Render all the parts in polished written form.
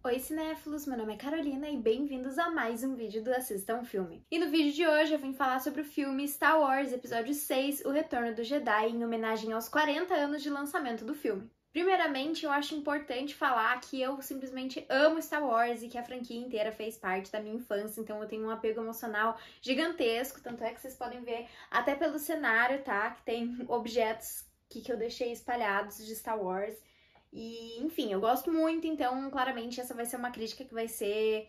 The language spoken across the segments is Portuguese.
Oi cinéfilos, meu nome é Carolina e bem-vindos a mais um vídeo do Assista um Filme. E no vídeo de hoje eu vim falar sobre o filme Star Wars Episódio 6, O Retorno do Jedi, em homenagem aos 40 anos de lançamento do filme. Primeiramente, eu acho importante falar que eu simplesmente amo Star Wars e que a franquia inteira fez parte da minha infância, então eu tenho um apego emocional gigantesco, tanto é que vocês podem ver até pelo cenário, tá? Que tem objetos que eu deixei espalhados de Star Wars. E, enfim, eu gosto muito, então claramente essa vai ser uma crítica que vai ser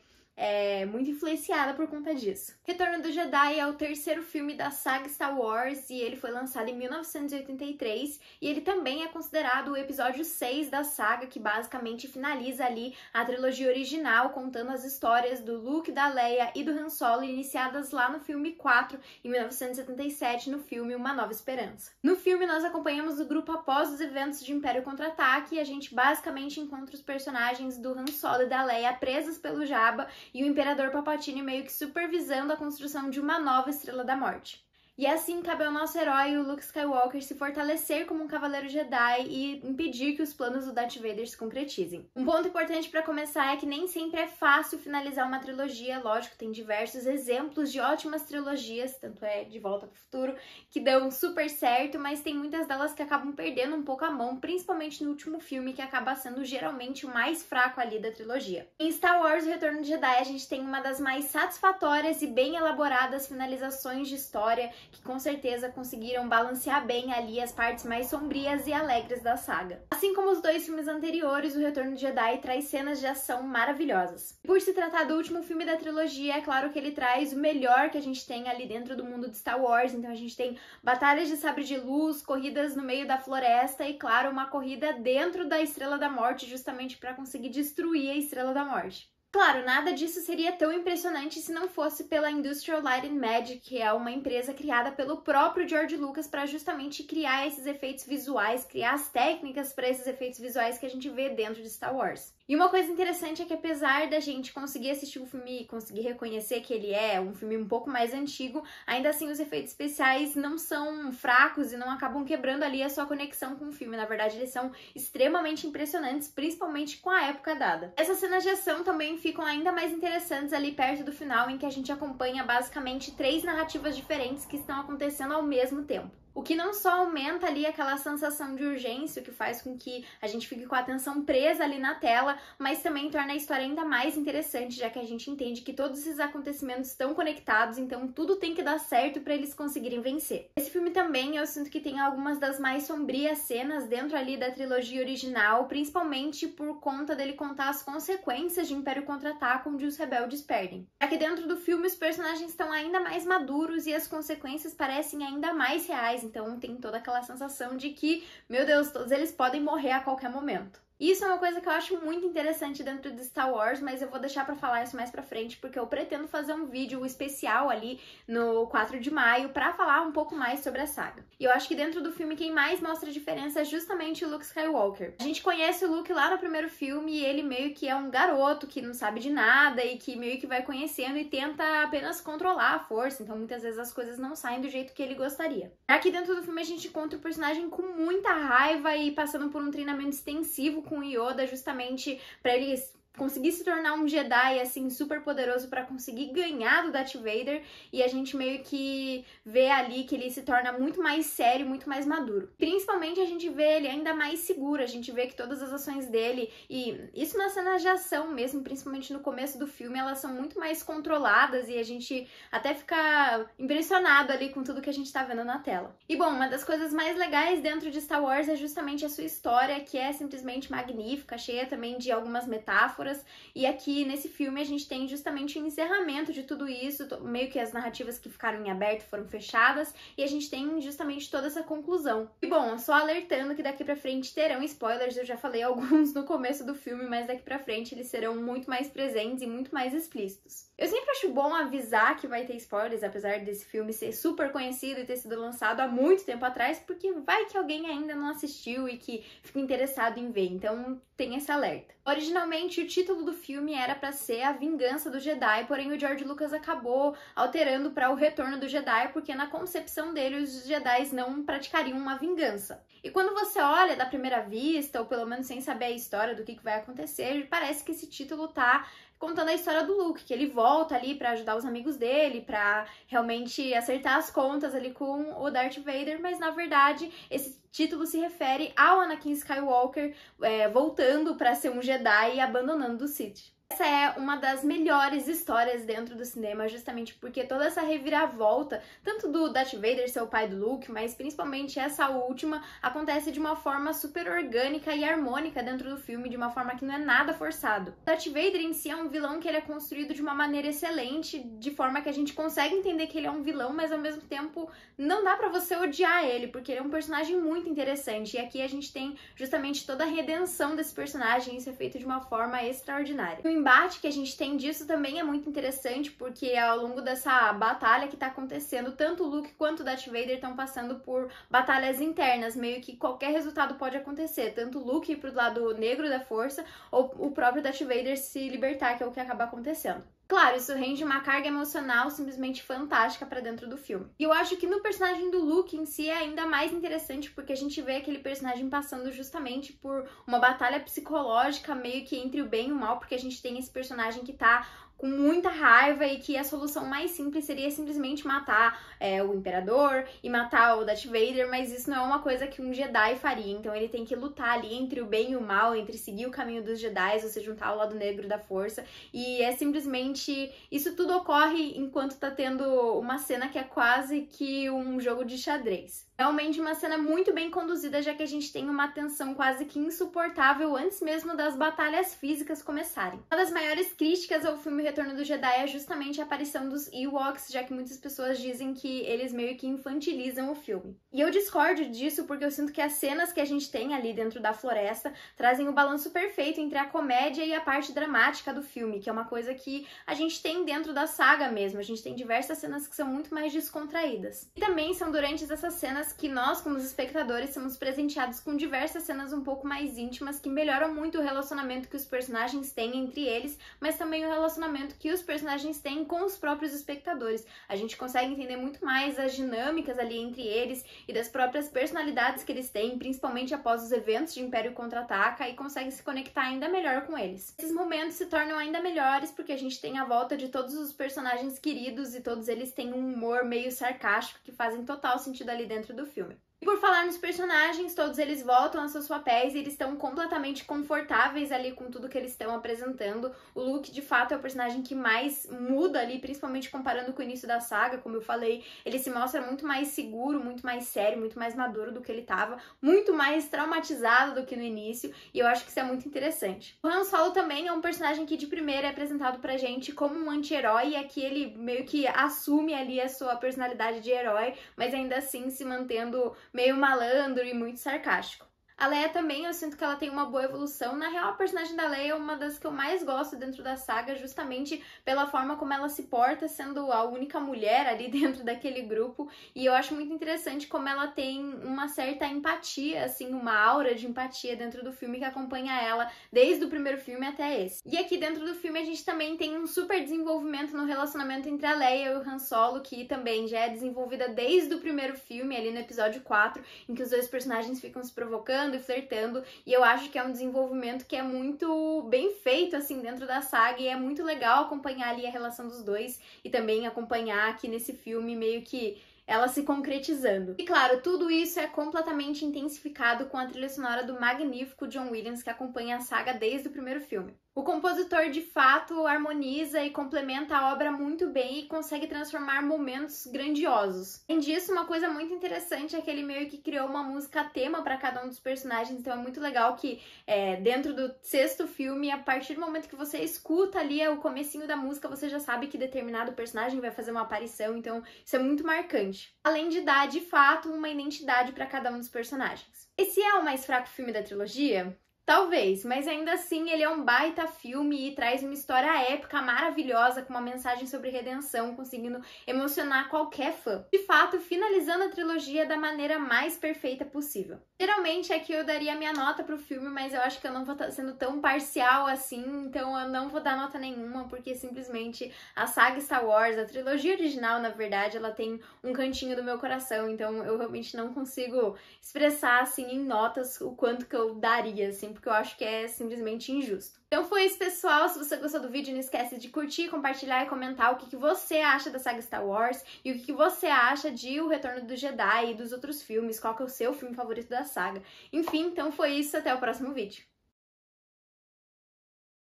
muito influenciada por conta disso. Retorno do Jedi é o terceiro filme da saga Star Wars e ele foi lançado em 1983 e ele também é considerado o episódio 6 da saga, que basicamente finaliza ali a trilogia original, contando as histórias do Luke, da Leia e do Han Solo, iniciadas lá no filme 4, em 1977, no filme Uma Nova Esperança. No filme nós acompanhamos o grupo após os eventos de Império Contra-Ataque e a gente basicamente encontra os personagens do Han Solo e da Leia presos pelo Jabba e o Imperador Palpatine meio que supervisando a construção de uma nova Estrela da Morte. E assim cabe ao nosso herói, o Luke Skywalker, se fortalecer como um Cavaleiro Jedi e impedir que os planos do Darth Vader se concretizem. Um ponto importante para começar é que nem sempre é fácil finalizar uma trilogia, lógico, tem diversos exemplos de ótimas trilogias, tanto é De Volta para o Futuro, que dão super certo, mas tem muitas delas que acabam perdendo um pouco a mão, principalmente no último filme, que acaba sendo geralmente o mais fraco ali da trilogia. Em Star Wars, O Retorno de Jedi, a gente tem uma das mais satisfatórias e bem elaboradas finalizações de história, que com certeza conseguiram balancear bem ali as partes mais sombrias e alegres da saga. Assim como os dois filmes anteriores, O Retorno de Jedi traz cenas de ação maravilhosas. Por se tratar do último filme da trilogia, é claro que ele traz o melhor que a gente tem ali dentro do mundo de Star Wars, então a gente tem batalhas de sabre de luz, corridas no meio da floresta e, claro, uma corrida dentro da Estrela da Morte, justamente para conseguir destruir a Estrela da Morte. Claro, nada disso seria tão impressionante se não fosse pela Industrial Light and Magic, que é uma empresa criada pelo próprio George Lucas para justamente criar esses efeitos visuais, criar as técnicas para esses efeitos visuais que a gente vê dentro de Star Wars. E uma coisa interessante é que apesar da gente conseguir assistir o filme e conseguir reconhecer que ele é um filme um pouco mais antigo, ainda assim os efeitos especiais não são fracos e não acabam quebrando ali a sua conexão com o filme. Na verdade, eles são extremamente impressionantes, principalmente com a época dada. Essas cenas de ação também ficam ainda mais interessantes ali perto do final, em que a gente acompanha basicamente 3 narrativas diferentes que estão acontecendo ao mesmo tempo. O que não só aumenta ali aquela sensação de urgência, o que faz com que a gente fique com a atenção presa ali na tela, mas também torna a história ainda mais interessante, já que a gente entende que todos esses acontecimentos estão conectados, então tudo tem que dar certo para eles conseguirem vencer. Esse filme também, eu sinto que tem algumas das mais sombrias cenas dentro ali da trilogia original, principalmente por conta dele contar as consequências de Império Contra-Ataca, onde os rebeldes perdem. Aqui dentro do filme os personagens estão ainda mais maduros e as consequências parecem ainda mais reais, então tem toda aquela sensação de que, meu Deus, todos eles podem morrer a qualquer momento. Isso é uma coisa que eu acho muito interessante dentro de Star Wars, mas eu vou deixar pra falar isso mais pra frente, porque eu pretendo fazer um vídeo especial ali no 4 de maio pra falar um pouco mais sobre a saga. E eu acho que dentro do filme quem mais mostra a diferença é justamente o Luke Skywalker. A gente conhece o Luke lá no primeiro filme e ele meio que é um garoto que não sabe de nada e que meio que vai conhecendo e tenta apenas controlar a força, então muitas vezes as coisas não saem do jeito que ele gostaria. Aqui dentro do filme a gente encontra o personagem com muita raiva e passando por um treinamento extensivo com o Yoda, justamente para ele conseguir se tornar um Jedi, assim, super poderoso para conseguir ganhar do Darth Vader, e a gente meio que vê ali que ele se torna muito mais sério, muito mais maduro. Principalmente a gente vê ele ainda mais seguro, a gente vê que todas as ações dele, e isso nas cenas de ação mesmo, principalmente no começo do filme, elas são muito mais controladas e a gente até fica impressionado ali com tudo que a gente tá vendo na tela. E bom, uma das coisas mais legais dentro de Star Wars é justamente a sua história, que é simplesmente magnífica, cheia também de algumas metáforas. E aqui nesse filme a gente tem justamente o encerramento de tudo isso, meio que as narrativas que ficaram em aberto foram fechadas e a gente tem justamente toda essa conclusão. E bom, só alertando que daqui pra frente terão spoilers, eu já falei alguns no começo do filme, mas daqui pra frente eles serão muito mais presentes e muito mais explícitos. Eu sempre acho bom avisar que vai ter spoilers, apesar desse filme ser super conhecido e ter sido lançado há muito tempo atrás, porque vai que alguém ainda não assistiu e que fica interessado em ver. Então tem esse alerta. Originalmente, o título do filme era para ser A Vingança do Jedi, porém o George Lucas acabou alterando para O Retorno do Jedi, porque na concepção dele os Jedi não praticariam uma vingança. E quando você olha da primeira vista, ou pelo menos sem saber a história do que vai acontecer, parece que esse título tá contando a história do Luke, que ele volta ali pra ajudar os amigos dele, pra realmente acertar as contas ali com o Darth Vader, mas na verdade esse título se refere ao Anakin Skywalker voltando pra ser um Jedi e abandonando o Sith. Essa é uma das melhores histórias dentro do cinema, justamente porque toda essa reviravolta, tanto do Darth Vader ser o pai do Luke, mas principalmente essa última, acontece de uma forma super orgânica e harmônica dentro do filme, de uma forma que não é nada forçado. O Darth Vader em si é um vilão que ele é construído de uma maneira excelente, de forma que a gente consegue entender que ele é um vilão, mas ao mesmo tempo não dá pra você odiar ele, porque ele é um personagem muito interessante, e aqui a gente tem justamente toda a redenção desse personagem, isso é feito de uma forma extraordinária. O embate que a gente tem disso também é muito interessante, porque ao longo dessa batalha que tá acontecendo, tanto o Luke quanto o Darth Vader estão passando por batalhas internas, meio que qualquer resultado pode acontecer, tanto o Luke ir pro lado negro da força, ou o próprio Darth Vader se libertar, que é o que acaba acontecendo. Claro, isso rende uma carga emocional simplesmente fantástica pra dentro do filme. E eu acho que no personagem do Luke em si é ainda mais interessante, porque a gente vê aquele personagem passando justamente por uma batalha psicológica meio que entre o bem e o mal, porque a gente tem esse personagem que tá com muita raiva e que a solução mais simples seria simplesmente matar o Imperador e matar o Darth Vader, mas isso não é uma coisa que um Jedi faria, então ele tem que lutar ali entre o bem e o mal, entre seguir o caminho dos Jedi, ou se juntar ao lado negro da força, e é simplesmente, isso tudo ocorre enquanto tá tendo uma cena que é quase que um jogo de xadrez. Realmente uma cena muito bem conduzida, já que a gente tem uma tensão quase que insuportável antes mesmo das batalhas físicas começarem. Uma das maiores críticas ao filme Retorno do Jedi é justamente a aparição dos Ewoks, já que muitas pessoas dizem que eles meio que infantilizam o filme. E eu discordo disso porque eu sinto que as cenas que a gente tem ali dentro da floresta trazem o balanço perfeito entre a comédia e a parte dramática do filme, que é uma coisa que a gente tem dentro da saga mesmo. A gente tem diversas cenas que são muito mais descontraídas. E também são durante essas cenas que nós, como os espectadores, somos presenteados com diversas cenas um pouco mais íntimas que melhoram muito o relacionamento que os personagens têm entre eles, mas também o relacionamento que os personagens têm com os próprios espectadores. A gente consegue entender muito mais as dinâmicas ali entre eles e das próprias personalidades que eles têm, principalmente após os eventos de Império Contra-Ataca, e consegue se conectar ainda melhor com eles. Esses momentos se tornam ainda melhores porque a gente tem a volta de todos os personagens queridos e todos eles têm um humor meio sarcástico que fazem total sentido ali dentro do filme. E por falar nos personagens, todos eles voltam aos seus papéis e eles estão completamente confortáveis ali com tudo que eles estão apresentando. O Luke, de fato, é o personagem que mais muda ali, principalmente comparando com o início da saga. Como eu falei, ele se mostra muito mais seguro, muito mais sério, muito mais maduro do que ele estava, muito mais traumatizado do que no início, e eu acho que isso é muito interessante. O Han Solo também é um personagem que de primeira é apresentado pra gente como um anti-herói, e aqui ele meio que assume ali a sua personalidade de herói, mas ainda assim se mantendo meio malandro e muito sarcástico. A Leia também, eu sinto que ela tem uma boa evolução. Na real, a personagem da Leia é uma das que eu mais gosto dentro da saga, justamente pela forma como ela se porta, sendo a única mulher ali dentro daquele grupo. E eu acho muito interessante como ela tem uma certa empatia, assim, uma aura de empatia dentro do filme que acompanha ela desde o primeiro filme até esse. E aqui dentro do filme a gente também tem um super desenvolvimento no relacionamento entre a Leia e o Han Solo, que também já é desenvolvida desde o primeiro filme, ali no episódio 4, em que os dois personagens ficam se provocando e flertando, e eu acho que é um desenvolvimento que é muito bem feito, assim, dentro da saga, e é muito legal acompanhar ali a relação dos dois, e também acompanhar aqui nesse filme meio que ela se concretizando. E claro, tudo isso é completamente intensificado com a trilha sonora do magnífico John Williams, que acompanha a saga desde o primeiro filme. O compositor, de fato, harmoniza e complementa a obra muito bem e consegue transformar momentos grandiosos. Além disso, uma coisa muito interessante é que ele meio que criou uma música tema para cada um dos personagens, então é muito legal que dentro do sexto filme, a partir do momento que você escuta ali o comecinho da música, você já sabe que determinado personagem vai fazer uma aparição, então isso é muito marcante. Além de dar, de fato, uma identidade para cada um dos personagens. Esse é o mais fraco filme da trilogia? Talvez, mas ainda assim ele é um baita filme e traz uma história épica, maravilhosa, com uma mensagem sobre redenção, conseguindo emocionar qualquer fã. De fato, finalizando a trilogia da maneira mais perfeita possível. Geralmente aqui eu daria minha nota pro filme, mas eu acho que eu não vou estar sendo tão parcial assim, então eu não vou dar nota nenhuma, porque simplesmente a saga Star Wars, a trilogia original, na verdade, ela tem um cantinho do meu coração, então eu realmente não consigo expressar assim em notas o quanto que eu daria, assim, porque eu acho que é simplesmente injusto. Então foi isso, pessoal. Se você gostou do vídeo, não esquece de curtir, compartilhar e comentar o que você acha da saga Star Wars e o que você acha de O Retorno do Jedi e dos outros filmes, qual que é o seu filme favorito da saga. Enfim, então foi isso, até o próximo vídeo.